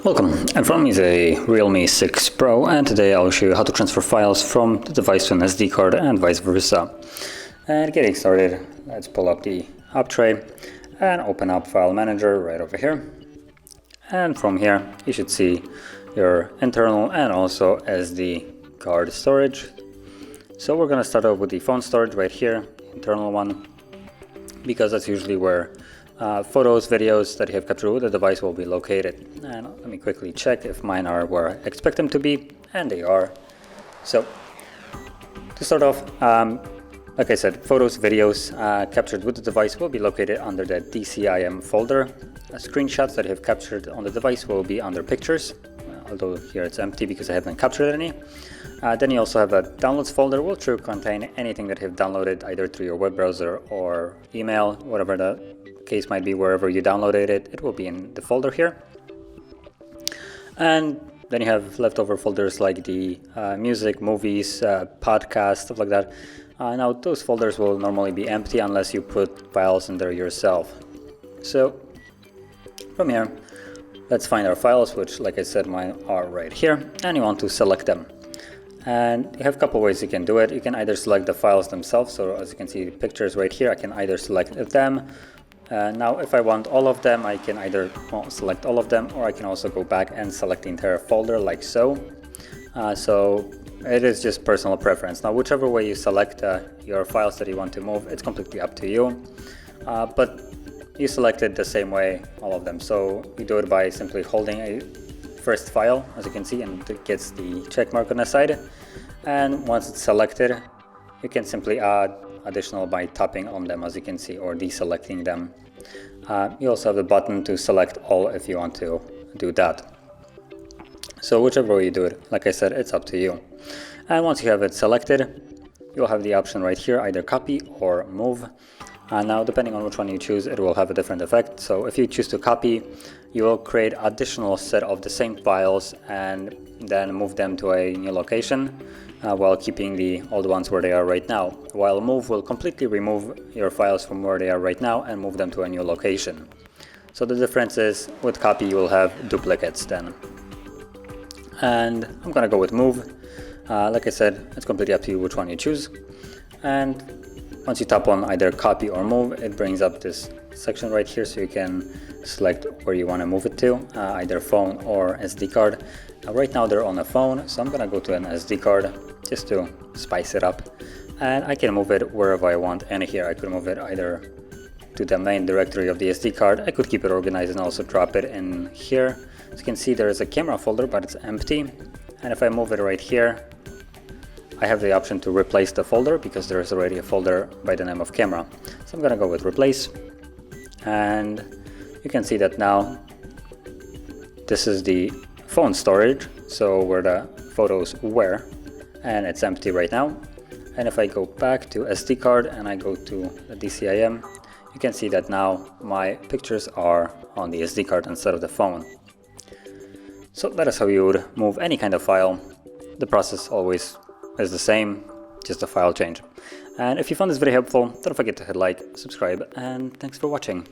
Welcome, in front of me is a Realme 6 Pro, and today I'll show you how to transfer files from the device to an SD card and vice versa. And getting started, let's pull up the app tray and open up File Manager right over here. And from here you should see your internal and also SD card storage. So we're going to start off with the phone storage right here, internal one, because that's usually where photos, videos that you have captured with the device will be located. And let me quickly check if mine are where I expect them to be, and they are. So to start off, like I said, photos, videos captured with the device will be located under the DCIM folder. Screenshots that you have captured on the device will be under pictures, although here it's empty because I haven't captured any. Then you also have a downloads folder, which will contain anything that you have downloaded either through your web browser or email, whatever the case might be. Wherever you downloaded it, it will be in the folder here. And then you have leftover folders like the music, movies, podcasts, stuff like that. Now those folders will normally be empty unless you put files in there yourself. So from here, let's find our files, which, like I said, mine are right here, and you want to select them. And you have a couple ways you can do it. You can either select the files themselves, so as you can see the pictures right here, I can either select them. Now if I want all of them, I can either select all of them, or I can also go back and select the entire folder like so. So it is just personal preference. Now whichever way you select your files that you want to move, it's completely up to you. But you select it the same way, all of them. So you do it by simply holding a first file, as you can see, and it gets the check mark on the side. And once it's selected, you can simply add additional by tapping on them, as you can see, or deselecting them. You also have the button to select all if you want to do that. So whichever way you do it, like I said, it's up to you. And once you have it selected, you'll have the option right here, either copy or move. Now depending on which one you choose, it will have a different effect. So if you choose to copy, you will create additional set of the same files and then move them to a new location, while keeping the old ones where they are right now. While move will completely remove your files from where they are right now and move them to a new location. So the difference is, with copy you will have duplicates then. And I'm gonna go with move. Like I said, it's completely up to you which one you choose. And once you tap on either copy or move, it brings up this section right here, so you can select where you want to move it to, either phone or SD card. Now right now they're on a phone, so I'm gonna go to an SD card just to spice it up. And I can move it wherever I want, and here I could move it either to the main directory of the SD card. I could keep it organized and also drop it in here. As you can see, there is a camera folder, but it's empty. And if I move it right here, I have the option to replace the folder because there is already a folder by the name of camera. So I'm gonna go with replace, and you can see that now this is the phone storage, so where the photos were, and it's empty right now. And if I go back to SD card and I go to the DCIM, you can see that now my pictures are on the SD card instead of the phone. So that is how you would move any kind of file. The process always is the same, just a file change. And if you found this video helpful, don't forget to hit like, subscribe, and thanks for watching.